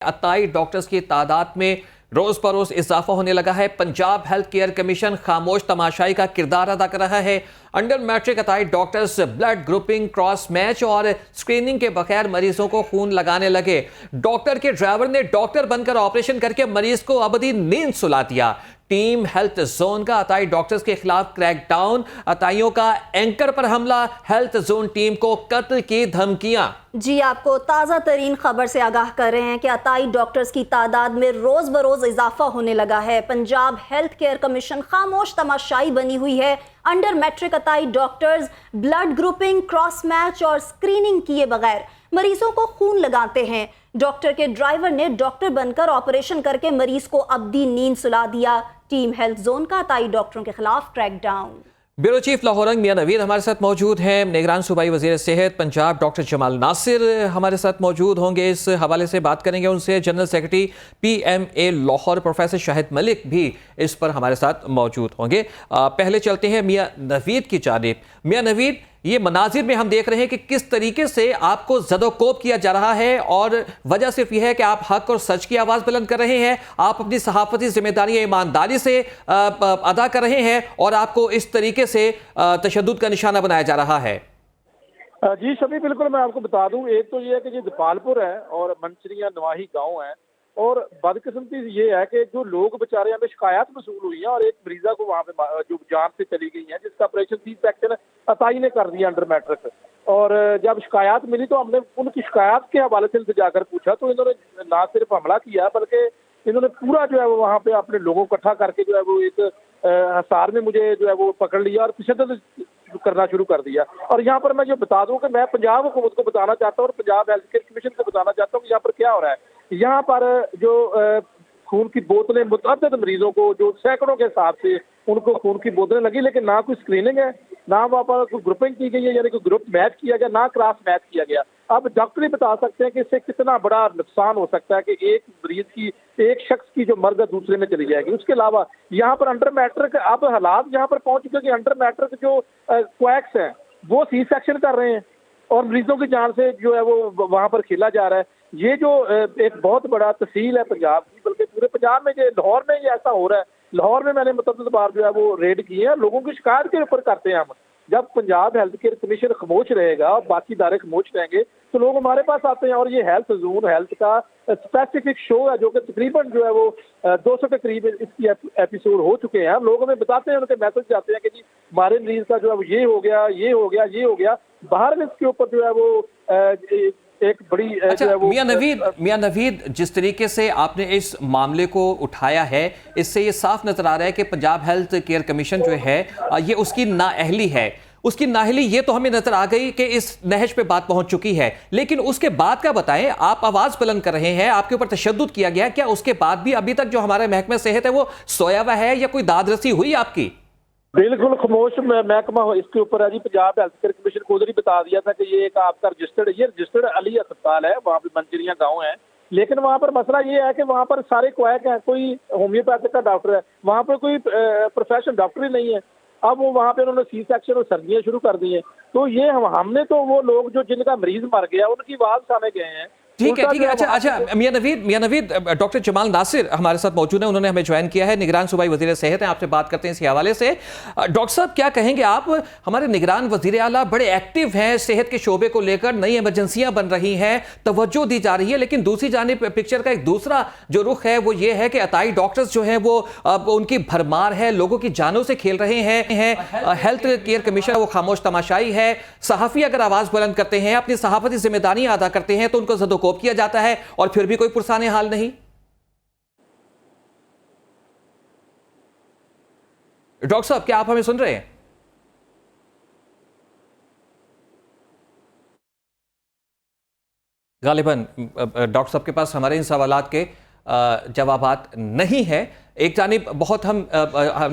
अताई doctors की तादाद में रोज बरोज इजाफा होने लगा है। पंजाब हेल्थ केयर कमीशन खामोश तमाशाई का किरदार अदा कर रहा है। अंडर मैट्रिक अताई doctors blood grouping, cross match और स्क्रीनिंग के बगैर मरीजों को खून लगाने लगे। डॉक्टर के ड्राइवर ने डॉक्टर बनकर ऑपरेशन करके मरीज को अबदी नींद सुला दिया। टीम हेल्थ जोन का अताई डॉक्टर्स के खिलाफ क्रैकडाउन, अताइयों का एंकर पर हमला, हेल्थ जोन टीम को कत्ल की धमकियां। जी, आपको ताज़ा तरीन खबर से आगाह कर रहे हैं कि अताई डॉक्टर्स की तादाद में रोज बरोज इजाफा होने लगा है। पंजाब हेल्थ केयर कमीशन खामोश तमाशाई बनी हुई है। अंडर मैट्रिक अताई doctors blood grouping, cross match और स्क्रीनिंग किए बगैर मरीजों को खून लगाते हैं। डॉक्टर के ड्राइवर ने डॉक्टर बनकर ऑपरेशन करके मरीज को अबदी नींद सुला दिया। टीम हेल्थ जोन का अताई डॉक्टरों के खिलाफ क्रैकडाउन। ब्यूरो चीफ लाहौरंग मियां नवीद हमारे साथ मौजूद हैं। निगरान सूबाई वजीर सेहत पंजाब डॉक्टर जमाल नासिर हमारे साथ मौजूद होंगे। इस हवाले से बात करेंगे उनसे। General secretary PMA Lahore professor Shahid Malik भी इस पर हमारे साथ मौजूद होंगे। पहले चलते हैं मियां नवीद की जानिब। मियां नवीद, ये मनाजिर में हम देख रहे हैं कि किस तरीके से आपको ज़दोकोब किया जा रहा है, और वजह सिर्फ यह है कि आप हक और सच की आवाज़ बुलंद कर रहे हैं। आप अपनी सहाफ़ती जिम्मेदारी ईमानदारी से अदा कर रहे हैं और आपको इस तरीके से तशद्दुद का निशाना बनाया जा रहा है। जी शफी, बिल्कुल मैं आपको बता दूं, एक तो ये है कि ये दपालपुर है और मंचरिया नवाही गांव है, और बदकिस्मती ये है कि जो लोग बेचारे हमें शिकायत वसूल हुई है और एक मरीजा को वहाँ पे जो जान से चली गई है, जिसका ऑपरेशन सी सेक्शन अताई ने कर दिया अंडर मैट्रिक। और जब शिकायत मिली तो हमने उनकी शिकायत के हवाले से इनसे जाकर पूछा, तो इन्होंने ना सिर्फ हमला किया बल्कि इन्होंने पूरा जो है वो वहाँ पे अपने लोगों को इकट्ठा करके जो है वो एक हिसार में मुझे जो है वो पकड़ लिया और तशद्दुद करना शुरू कर दिया। और यहाँ पर मैं जो बता दूं कि मैं पंजाब हुकूमत को बताना चाहता हूँ और पंजाब हेल्थ केयर कमीशन को बताना चाहता हूँ कि यहाँ पर क्या हो रहा है। यहाँ पर जो खून की बोतलें मुतअद्दिद मरीजों को, जो सैकड़ों के हिसाब से उनको खून की बोतलें लगी, लेकिन ना कोई स्क्रीनिंग है, ना वहाँ पर कोई ग्रुपिंग की गई है, यानी कि ग्रुप मैच किया गया, ना क्रॉस मैच किया गया। अब डॉक्टर ही बता सकते हैं कि इससे कितना बड़ा नुकसान हो सकता है कि एक मरीज की, एक शख्स की जो मर्द है दूसरे में चली जाएगी। उसके अलावा यहाँ पर अंडर मैट्रिक अब हालात यहाँ पर पहुंच चुके कि अंडर मैट्रिक जो क्वैक्स हैं वो सी सेक्शन कर रहे हैं और मरीजों की जान से जो है वो वहाँ पर खेला जा रहा है। ये जो एक बहुत बड़ा तहसील है पंजाब की, बल्कि पूरे पंजाब में, ये लाहौर में ये ऐसा हो रहा है। लाहौर में मैंने मुतअद्दिद बार जो है वो रेड किए हैं, लोगों की शिकायत के ऊपर करते हैं हम। जब पंजाब हेल्थ केयर कमीशन खामोश रहेगा और बाकी इदारे खामोश रहेंगे तो लोग हमारे पास आते हैं। और ये हेल्थ जोन हेल्थ का स्पेसिफिक शो है जो कि तकरीबन जो है वो 200 के करीब इसकी एपिसोड हो चुके हैं। लोग हमें बताते हैं, उनके मैसेज जाते हैं कि जी हमारे मरीज का जो है वो ये हो गया, ये हो गया, ये हो गया। बाहर में इसके ऊपर जो है वो एक बड़ी अच्छा, मियां नवीद, जिस तरीके से आपने इस मामले को उठाया है, इससे ये साफ नजर आ रहा है कि पंजाब हेल्थ केयर कमीशन जो है ये उसकी नाअहली है। उसकी नाअहली ये तो हमें नजर आ गई कि इस नहज पे बात पहुंच चुकी है, लेकिन उसके बाद का बताएं। आप आवाज बुलंद कर रहे हैं, आपके ऊपर तशद्दुद किया गया, क्या उसके बाद भी अभी तक जो हमारा महकमा सेहत है वो सोया हुआ है या कोई दादरसी हुई आपकी? बिल्कुल खामोश महकमा इसके ऊपर है जी। पंजाब हेल्थ केयर कमीशन को उधर ही बता दिया था कि ये एक आपका रजिस्टर्ड अली अस्पताल है, वहाँ पे मंचरिया गांव है। लेकिन वहाँ पर मसला ये है कि वहाँ पर सारे क्वैक हैं, कोई होम्योपैथिक का डॉक्टर है, वहाँ पर कोई प्रोफेशनल डॉक्टर ही नहीं है। अब वो वहाँ पे उन्होंने सी सेक्शन और सर्जरियाँ शुरू कर दी हैं। तो ये हमने तो वो लोग जो जिनका मरीज मर गया उनकी आवाज उठाने गए हैं। ठीक है। अच्छा मियां नवीद, डॉक्टर जमाल नासिर हमारे साथ मौजूद है, उन्होंने हमें ज्वाइन किया है। निगरान सूबाई वजीर सेहत है, आपसे बात करते हैं इसी हवाले से। डॉक्टर साहब, क्या कहेंगे आप? हमारे निगरान वजीर आला बड़े एक्टिव हैं सेहत के शोबे को लेकर, नई इमरजेंसियां बन रही हैं, तवज्जो दी जा रही है, लेकिन दूसरी जानिब पिक्चर का एक दूसरा जो रुख है वो ये है कि अताई डॉक्टर्स जो हैं वो उनकी भरमार है, लोगों की जानों से खेल रहे हैं। हेल्थ केयर कमीशन वो खामोश तमाशाई है। सहाफी अगर आवाज बुलंद करते हैं, अपनी सहाफती जिम्मेदारियां अदा करते हैं, तो उनको ज़दोकोब किया जाता है और फिर भी कोई पुरसाने हाल नहीं। डॉक्टर साहब, क्या आप हमें सुन रहे हैं? गालिबन डॉक्टर साहब के पास हमारे इन सवालात के जवाबात नहीं है। एक जानिब बहुत हम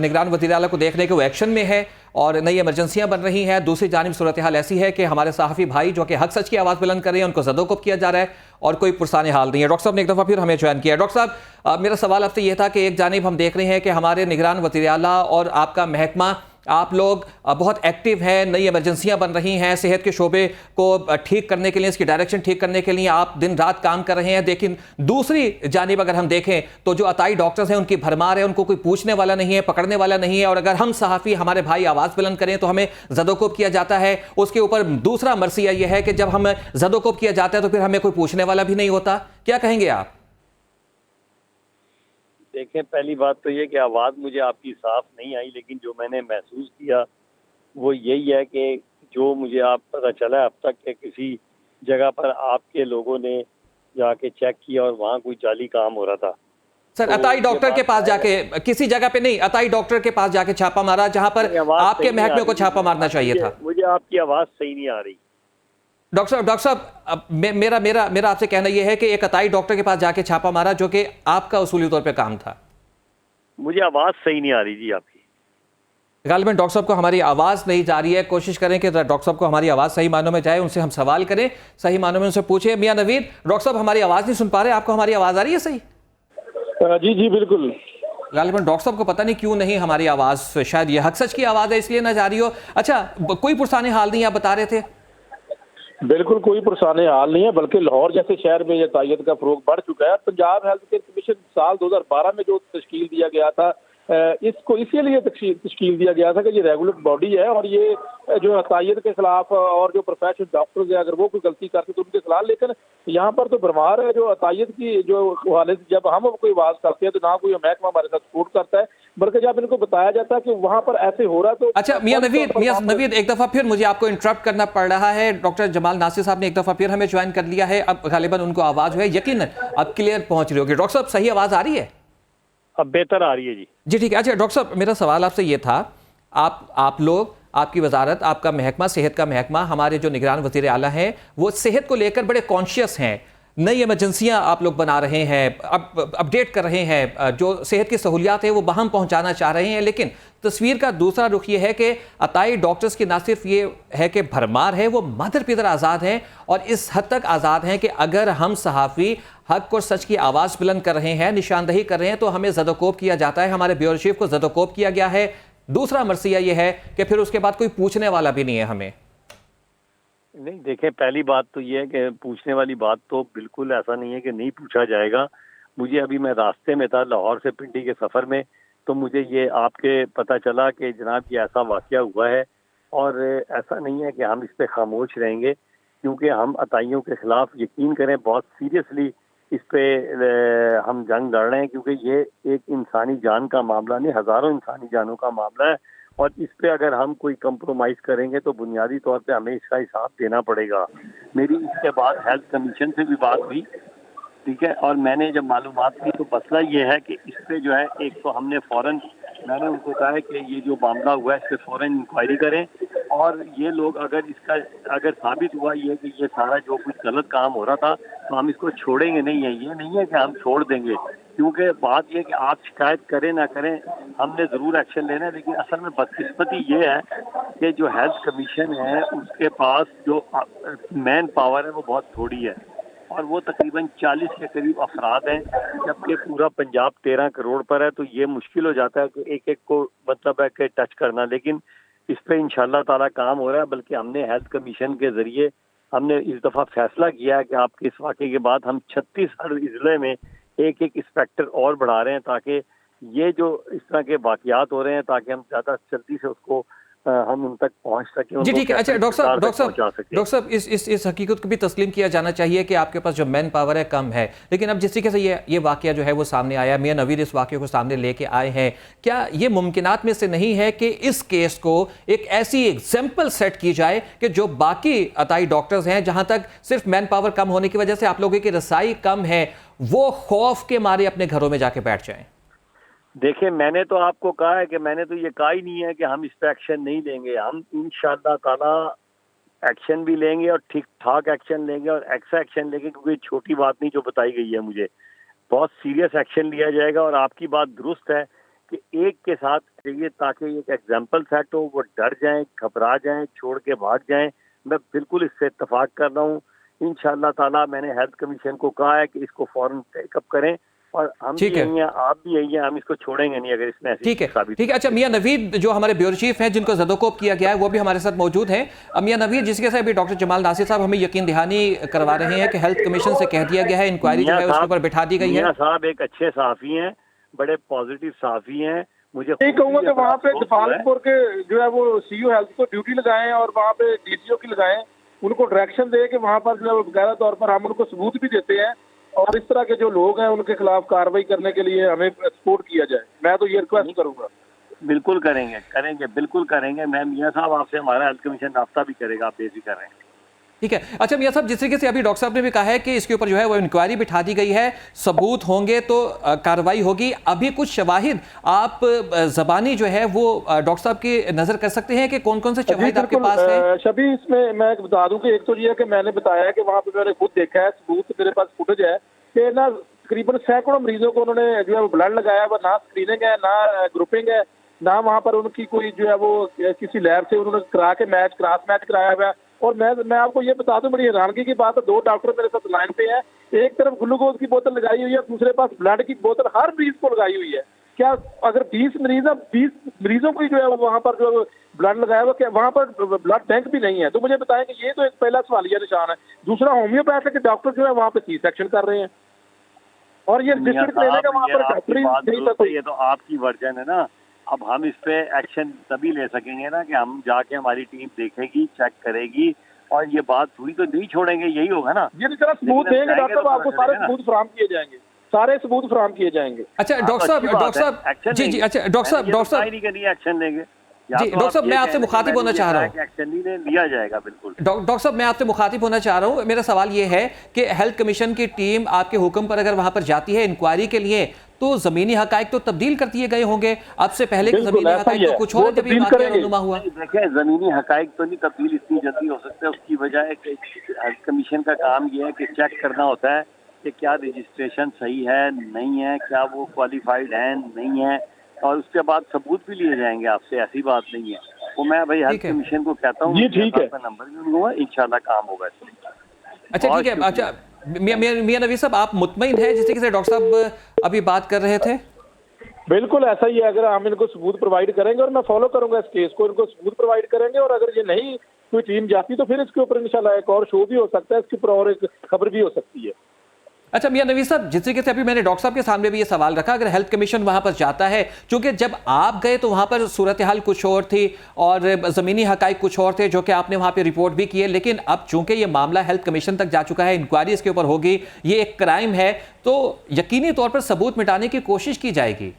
निगरान वज़ीर आला को देख रहे हैं कि वो एक्शन में है और नई इमरजेंसियां बन रही हैं। दूसरी जानिब सूरत हाल ऐसी है कि हमारे सहाफ़ी भाई जो कि हक सच की आवाज़ बुलंद कर रहे हैं, उनको ज़दोकोब किया जा रहा है और कोई पुरसाने हाल नहीं है। डॉक्टर साहब ने एक दफ़ा फिर हमें ज्वाइन किया। डॉक्टर साहब, मेरा सवाल आपसे यह था कि एक जानिब हम देख रहे हैं कि हमारे निगरान वज़ीर आला और आपका महकमा आप लोग बहुत एक्टिव हैं, नई इमरजेंसियां बन रही हैं, सेहत के शोबे को ठीक करने के लिए, इसकी डायरेक्शन ठीक करने के लिए आप दिन रात काम कर रहे हैं। लेकिन दूसरी जानिब अगर हम देखें तो जो अताई डॉक्टर्स हैं उनकी भरमार है, उनको कोई पूछने वाला नहीं है, पकड़ने वाला नहीं है। और अगर हम सहाफ़ी हमारे भाई आवाज़ बुलंद करें तो हमें ज़दोकोब किया जाता है। उसके ऊपर दूसरा मरसिया यह है कि जब हम ज़दोकोब किया जाता है तो फिर हमें कोई पूछने वाला भी नहीं होता। क्या कहेंगे आप? देखें, पहली बात तो ये कि आवाज़ मुझे आपकी साफ नहीं आई, लेकिन जो मैंने महसूस किया वो यही है कि जो मुझे आप पता चला अब तक कि किसी जगह पर आपके लोगों ने जाके चेक किया और वहाँ कोई जाली काम हो रहा था। सर, तो अताई ये डॉक्टर के बात पास जाके, किसी जगह पे नहीं, अताई डॉक्टर के पास जाके छापा मारा जहां पर आवाज़ आपके सही नहीं आ महकमे को रही। छापा मारना चाहिए था। मुझे आपकी आवाज़ सही नहीं आ रही। डॉक्टर साहब, अब मेरा मेरा मेरा आपसे कहना यह है कि एक अताई डॉक्टर के पास जाके छापा मारा जो कि आपका उसूली तौर पे काम था। मुझे आवाज़ सही नहीं आ रही जी आपकी। गालिबन डॉक्टर साहब को हमारी आवाज़ नहीं जा रही है। कोशिश करें कि डॉक्टर साहब को हमारी आवाज़ सही मानों में जाए, उनसे हम सवाल करें, सही मानों में उनसे पूछे। मियां नवीद, डॉक्टर साहब हमारी आवाज़ नहीं सुन पा रहे, आपको हमारी आवाज़ आ रही है सही? जी जी बिल्कुल। गालिबन डॉक्टर साहब को पता नहीं क्यों नहीं हमारी आवाज़, शायद ये हक सच की आवाज़ है इसलिए ना जा रही हो। अच्छा, कोई पुरसाने हाल नहीं, आप बता रहे थे? बिल्कुल कोई पुरसाने हाल नहीं है, बल्कि लाहौर जैसे शहर में यह तायद का फरोग बढ़ चुका है। पंजाब हेल्थ केयर कमीशन साल 2012 में जो तश्कील दिया गया था, इसको इसीलिए तश्कील दिया गया था कि ये रेगुलर बॉडी है और ये जो अतायद के खिलाफ और जो प्रोफेशनल डॉक्टर्स है अगर वो कोई गलती करते तो उनके खिलाफ, लेकिन यहाँ पर तो भरमार है। जो अतायद की जो हवाले से जब हम कोई आवाज़ करते हैं तो ना कोई महकमा हमारे साथ सपोर्ट करता है, बल्कि जब इनको बताया जाता है कि वहाँ पर ऐसे हो रहा है तो अच्छा मियां नवीद, एक दफा फिर मुझे आपको इंटरप्ट करना पड़ रहा है। डॉक्टर जमाल नासिर साहब ने एक दफा फिर हमें ज्वाइन कर लिया है। अब गालिबन उनको आवाज़ जो है यकीनन अब क्लियर पहुंच रही होगी। डॉक्टर साहब, सही आवाज़ आ रही है? अब बेहतर आ रही है जी। जी ठीक है। अच्छा डॉक्टर साहब, मेरा सवाल आपसे ये था, आप लोग, आपकी वजारत, आपका महकमा, सेहत का महकमा, हमारे जो निगरान वज़ीर आला हैं वो सेहत को लेकर बड़े कॉन्शियस हैं। नई इमरजेंसियां आप लोग बना रहे हैं, अपडेट कर रहे हैं, जो सेहत की सहूलियात है वो बाहम पहुंचाना चाह रहे हैं। लेकिन तस्वीर का दूसरा रुख ये है कि अताई डॉक्टर्स की ना सिर्फ ये है कि भरमार है, वो मादर पिदर आज़ाद हैं। और इस हद तक आज़ाद हैं कि अगर हम सहाफ़ी हक और सच की आवाज़ बुलंद कर रहे हैं, निशानदही कर रहे हैं, तो हमें ज़दोकोब किया जाता है। हमारे ब्यूरो चीफ को ज़दोकोब किया गया है। दूसरा मरसिया ये है कि फिर उसके बाद कोई पूछने वाला भी नहीं है हमें। नहीं, देखें, पहली बात तो ये है कि पूछने वाली बात तो बिल्कुल ऐसा नहीं है कि नहीं पूछा जाएगा। मुझे अभी, मैं रास्ते में था लाहौर से पिंडी के सफ़र में, तो मुझे ये आपके पता चला कि जनाब ये ऐसा वाक़या हुआ है। और ऐसा नहीं है कि हम इस पे खामोश रहेंगे, क्योंकि हम अताइयों के ख़िलाफ़, यकीन करें, बहुत सीरियसली इस पे हम जंग लड़ रहे हैं, क्योंकि ये एक इंसानी जान का मामला नहीं, हज़ारों इंसानी जानों का मामला है। और इस पे अगर हम कोई कंप्रोमाइज़ करेंगे तो बुनियादी तौर पे हमें इसका हिसाब देना पड़ेगा। मेरी इसके बाद हेल्थ कमीशन से भी बात हुई, ठीक है, और मैंने जब मालूमात की तो मसला ये है कि इस पे जो है, एक तो हमने फ़ौरन, मैंने उनको कहा है कि ये जो मामला हुआ है इस पे फ़ौरन इंक्वायरी करें। और ये लोग अगर साबित हुआ ये कि ये सारा जो कुछ गलत काम हो रहा था तो हम इसको छोड़ेंगे नहीं है। ये नहीं है कि हम छोड़ देंगे, क्योंकि बात ये कि आप शिकायत करें ना करें, हमने ज़रूर एक्शन लेना है। लेकिन असल में बदकिस्मती ये है कि जो हेल्थ कमीशन है उसके पास जो मैन पावर है वो बहुत थोड़ी है, और वो तकरीबन 40 के करीब अफराद हैं, जबकि पूरा पंजाब 13 करोड़ पर है। तो ये मुश्किल हो जाता है कि एक एक को मतलब है कि टच करना। लेकिन इस पे इंशाल्लाह ताला काम हो रहा है। बल्कि हमने हेल्थ कमीशन के ज़रिए हमने इस दफ़ा फैसला किया है कि आपके इस वाक़े के बाद हम 36 हर ज़िले में एक एक इंस्पेक्टर और बढ़ा रहे हैं, ताकि ये जो इस तरह के वाक़यात हो रहे हैं, ताकि हम ज़्यादा जल्दी से उसको हम उन तक पहुंच सकें। जी ठीक है। अच्छा डॉक्टर साहब, इस हकीकत को भी तस्लीम किया जाना चाहिए कि आपके पास जो मैन पावर है कम है। लेकिन अब जिस तरीके से ये वाकया जो है वो सामने आया, मियां नवीद इस वाकये को सामने लेके आए हैं, क्या ये मुमकिनात में से नहीं है कि इस केस को एक ऐसी एग्जाम्पल सेट की जाए कि जो बाकी अताई डॉक्टर्स हैं, जहां तक सिर्फ मैन पावर कम होने की वजह से आप लोगों की रसाई कम है, वो खौफ के मारे अपने घरों में जाके बैठ जाएं? देखिए, मैंने तो आपको कहा है कि मैंने तो ये कहा ही नहीं है कि हम इस पे एक्शन नहीं लेंगे। हम इंशाअल्लाह ताला एक्शन भी लेंगे और ठीक ठाक एक्शन लेंगे और ऐसा एक्शन लेंगे, क्योंकि छोटी बात नहीं जो बताई गई है, मुझे बहुत सीरियस एक्शन लिया जाएगा। और आपकी बात दुरुस्त है कि एक के साथ चाहिए ताकि एक एग्जाम्पल सेट हो, वो डर जाएं, घबरा जाएं, छोड़ के भाग जाएं। मैं बिल्कुल इससे इत्तफाक कर रहा हूँ। इंशाअल्लाह ताला मैंने हेल्थ कमीशन को कहा है कि इसको फौरन टेकअप करें और हम भी ठीक है। यही हैं, आप भी यही हैं, हम इसको छोड़ेंगे नहीं अगर इसमें ऐसी ठीक है, साबित ठीक है। अच्छा, मियां नवीद जो हमारे ब्यूरो चीफ हैं जिनको ज़दोकोप किया गया है वो भी हमारे साथ मौजूद हैं। मियां नवीद, जिसके साथ अभी डॉक्टर जमाल नासिर साहब हमें यकीन दहानी करवा रहे हैं कि हेल्थ कमीशन से कह दिया गया है, इंक्वायरी जो है उसके ऊपर बिठा दी गई है। मियां साहब एक अच्छे सहाफी हैं, बड़े पॉजिटिव सहाफी हैं। मुझे यही कहूंगा कि वहाँ पे गोपालपुर के जो है वो सीईओ हेल्थ को ड्यूटी लगाएं और वहाँ पे डीसीओ की लगाएं, उनको डायरेक्शन दे कि वहाँ पर जो है बकायदा तौर पर हम उनको सबूत भी देते हैं और इस तरह के जो लोग हैं उनके खिलाफ कार्रवाई करने के लिए हमें सपोर्ट किया जाए। मैं तो ये रिक्वेस्ट करूंगा। बिल्कुल करेंगे, बिल्कुल करेंगे। मैं मियां साहब आपसे हमारा हेल्थ कमीशन राब्ता भी करेगा, आप बेफिक्र रहें। ठीक है। अच्छा मियां साहब, जिस तरीके से अभी डॉक्टर साहब ने भी कहा है कि इसके ऊपर जो है वो इंक्वायरी बिठा दी गई है, सबूत होंगे तो कार्रवाई होगी। अभी कुछ शवाहिद आप जबानी जो है वो डॉक्टर साहब की नजर कर सकते हैं कि कौन कौन से शवाहिद आपके पास है? शबी, इसमें मैं बता दूं कि एक तो ये है कि मैंने बताया कि वहाँ पे मैंने खुद देखा है, सबूत मेरे पास फुटेज है कि ना तकरीबन सैकड़ों मरीजों को उन्होंने जो है वो ब्लड लगाया है, ना स्क्रीनिंग है, ना ग्रुपिंग है, ना वहाँ पर उनकी कोई जो है वो किसी लैब से उन्होंने करा के क्रॉस मैच कराया हुआ है। और मैं आपको ये बता दूं, बड़ी हैरानगी की बात है, 2 डॉक्टर मेरे साथ लाइन पे है, एक तरफ ग्लूकोज की बोतल लगाई हुई है, दूसरे पास ब्लड की बोतल हर मरीज को लगाई हुई है। क्या अगर 20 मरीज है, 20 मरीजों को जो है वहाँ पर जो ब्लड लगाया हुआ, क्या वहाँ पर ब्लड बैंक भी नहीं है? तो मुझे बताएं कि ये तो एक पहला सवालिया निशान है। दूसरा, होम्योपैथिक डॉक्टर जो है वहाँ पे सी सेक्शन कर रहे हैं और ये डिस्ट्रिक्ट लेने का वहाँ पर डॉक्टर ही नहीं था कोई। ये तो आपकी वर्जन है ना। अब हम इस पे एक्शन तभी ले सकेंगे ना कि हम जाके हमारी टीम देखेगी, चेक करेगी और ये बात हुई तो नहीं छोड़ेंगे, यही होगा ना। ये तरह सबूत देंगे डॉक्टर साहब, आपको सारे सबूत फराहम किए जाएंगे, सारे सबूत फराहम किए जाएंगे। अच्छा डॉक्टर साहब, जी जी, अच्छा डॉक्टर साहब नहीं करिए, एक्शन लेंगे जी। डॉक्टर साहब, मैं आपसे मुखातिब होना चाह रहा हूँ। एक्शन नहीं लिया जाएगा, बिल्कुल। डॉक्टर साहब, मैं आपसे मुखातिब होना चाह रहा हूँ। मेरा सवाल ये है कि हेल्थ कमीशन की टीम आपके हुक्म पर अगर वहां पर जाती है इंक्वायरी के लिए, तो जमीनी हकायक तो तब्दील कर दिए गए होंगे अब से पहले के जमीनी हकायक तो कुछ और जब ये वाकया रहनुमा हुआ। देखिए, जमीनी हकायक तो नहीं तब्दील इतनी जल्दी हो सकता है। उसकी वजह हेल्थ कमीशन का काम ये है कि चेक करना होता है कि क्या रजिस्ट्रेशन सही है, नहीं है, क्या वो क्वालिफाइड है, नहीं है, और उसके बाद सबूत भी लिए जाएंगे आपसे। ऐसी बात नहीं है। वो मैं भाई हेल्थ कमीशन को कहता हूँ, जी ठीक है, नंबर भी उनको इंशाल्लाह काम होगा। अच्छा ठीक है। अच्छा मियां नवीद साहब, आप मुतमईन है जिस तरीके से डॉक्टर साहब अभी बात कर रहे थे? बिल्कुल ऐसा ही है। अगर हम इनको सबूत प्रोवाइड करेंगे और मैं फॉलो करूंगा इस केस को, इनको सबूत प्रोवाइड करेंगे और अगर ये नहीं कोई टीम जाती तो फिर इसके ऊपर इंशाल्लाह एक और शो भी हो सकता है, इसके ऊपर और एक खबर भी हो सकती है। अच्छा मियां नवीद साहब, जिस तरीके से अभी मैंने डॉक्टर साहब के सामने भी ये सवाल रखा, अगर हेल्थ कमीशन वहां पर जाता है, क्योंकि जब आप गए तो वहां पर सूरत हाल कुछ और थी और ज़मीनी हकाइक कुछ और थे जो कि आपने वहां पे रिपोर्ट भी की है, लेकिन अब चूंकि ये मामला हेल्थ कमीशन तक जा चुका है, इंक्वायरी इसके ऊपर होगी, ये एक क्राइम है, तो यकीनी तौर पर सबूत मिटाने की कोशिश की जाएगी।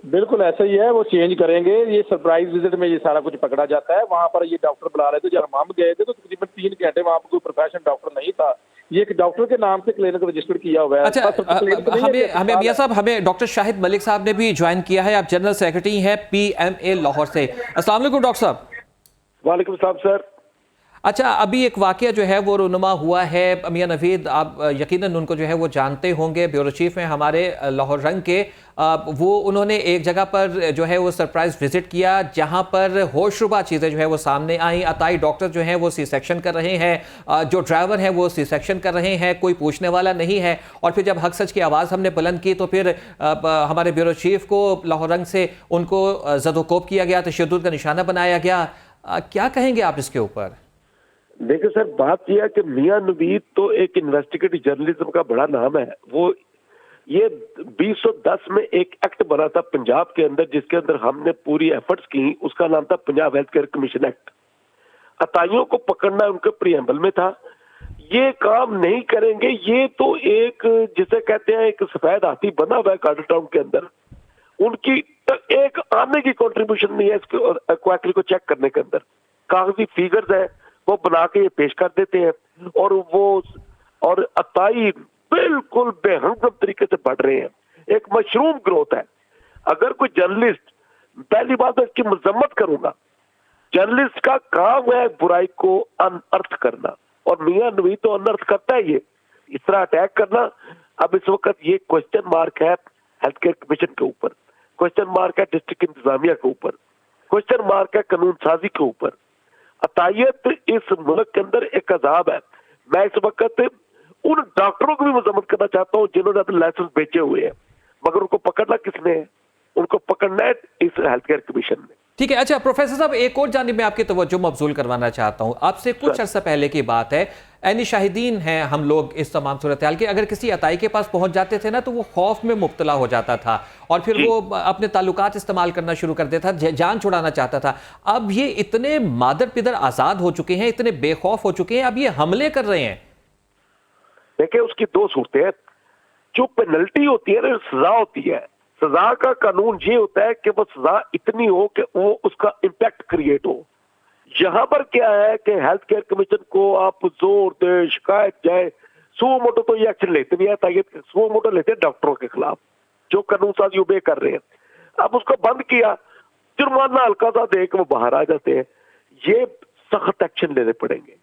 बिल्कुल ऐसा ही है, वो चेंज करेंगे। ये सरप्राइज विजिट में ये सारा कुछ पकड़ा जाता है। वहां पर ये डॉक्टर बुला रहे थे, जब हम गए थे तो तकरीबन 3 घंटे वहां पर कोई प्रोफेशनल डॉक्टर नहीं था। ये एक डॉक्टर के नाम से क्लिनिक रजिस्टर्ड किया हुआ है। अच्छा, हमें मियां साहब, हमें डॉक्टर शाहिद मलिक साहब ने भी ज्वाइन किया है। आप जनरल सेक्रेटरी हैं PMA लाहौर से। अस्सलाम वालेकुम डॉक्टर साहब। वालेकुम सलाम सर। अच्छा, अभी एक वाकया जो है वो रुनुमा हुआ है। मियां नवीद, आप यकीनन उनको जो है वो जानते होंगे, ब्यूरो चीफ हैं हमारे लाहौर रंग के। वो उन्होंने एक जगह पर जो है वो सरप्राइज विजिट किया जहां पर होशरुबा चीज़ें जो है वो सामने आई। अताई डॉक्टर जो हैं वो सी सेक्शन कर रहे हैं, जो ड्राइवर हैं वो सी सेक्शन कर रहे हैं, कोई पूछने वाला नहीं है। और फिर जब हक सच की आवाज़ हमने बुलंद की तो फिर हमारे ब्यूरो चीफ को लाहौर रंग से उनको ज़दोकोप किया गया, तशद्दुद का निशाना बनाया गया। क्या कहेंगे आप इसके ऊपर? देखिए सर, बात यह है कि मियां नवीद तो एक इन्वेस्टिगेटिव जर्नलिज्म का बड़ा नाम है। वो ये 2010 में एक एक्ट बना था पंजाब के अंदर जिसके अंदर हमने पूरी एफर्ट्स की। उसका नाम था Punjab health care commission act. अताइयों को पकड़ना उनके प्रीएम्बल में था। ये काम नहीं करेंगे, ये तो एक जिसे कहते हैं एक सफेद हाथी बना हुआ है गार्डन टाउन के अंदर। उनकी एक आने की कंट्रीब्यूशन नहीं है इसको एक्वाकरी को चेक करने के अंदर। कागजी फिगर्स है वो बना के ये पेश कर देते हैं और अताई बिल्कुल बेहंगम तरीके से बढ़ रहे हैं। एक मशरूम ग्रोथ है। अगर कोई जर्नलिस्ट, पहली बात इसकी मजम्मत करूंगा, जर्नलिस्ट का काम है बुराई को अनर्थ करना और मियां नवीद तो अनर्थ करता है ये इस तरह अटैक करना। अब इस वक्त ये क्वेश्चन मार्क है हेल्थ केयर कमीशन के ऊपर, क्वेश्चन मार्क है डिस्ट्रिक्ट इंतजामिया के ऊपर, क्वेश्चन मार्क है कानून साजी के ऊपर। अतायत इस मुल्क के अंदर एक अजाब है। मैं इस वक्त उन डॉक्टरों को भी मजम्मत करना चाहता हूं जिन्होंने अपने लाइसेंस बेचे हुए हैं। मगर उनको पकड़ना किसने है? उनको पकड़ना है इस हेल्थ केयर कमीशन ने। ठीक है। अच्छा प्रोफेसर साहब, एक और जानिब में आपकी तवज्जो मबजूल करवाना चाहता हूं आपसे। कुछ अर्सा पहले की बात है, ऐनी शाहिदीन हैं हम लोग इस तमाम सूरत हाल के, अगर किसी अताई के पास पहुंच जाते थे ना तो वो खौफ में मुब्तला हो जाता था और फिर वो अपने ताल्लुकात इस्तेमाल करना शुरू कर देता था, जान छुड़ाना चाहता था। अब ये इतने मादर पिदर आजाद हो चुके हैं, इतने बेखौफ हो चुके हैं, अब ये हमले कर रहे हैं। देखिए उसकी दो सूरतें हैं। जो पेनल्टी होती है ना, सजा होती है, सजा का कानून ये होता है कि वो सजा इतनी हो कि वो उसका इम्पैक्ट क्रिएट हो। यहां पर क्या है कि हेल्थ केयर कमीशन को आप जोर दे, शिकायत जाए, सुओ मोटो तो ये एक्शन लेते नहीं है, ताकि सुओ मोटो लेते हैं डॉक्टरों के खिलाफ जो कानून साजी उबे कर रहे हैं। अब उसको बंद किया, जुर्माना हल्का सा दे के वो बाहर आ जाते हैं। ये सख्त एक्शन लेने पड़ेंगे।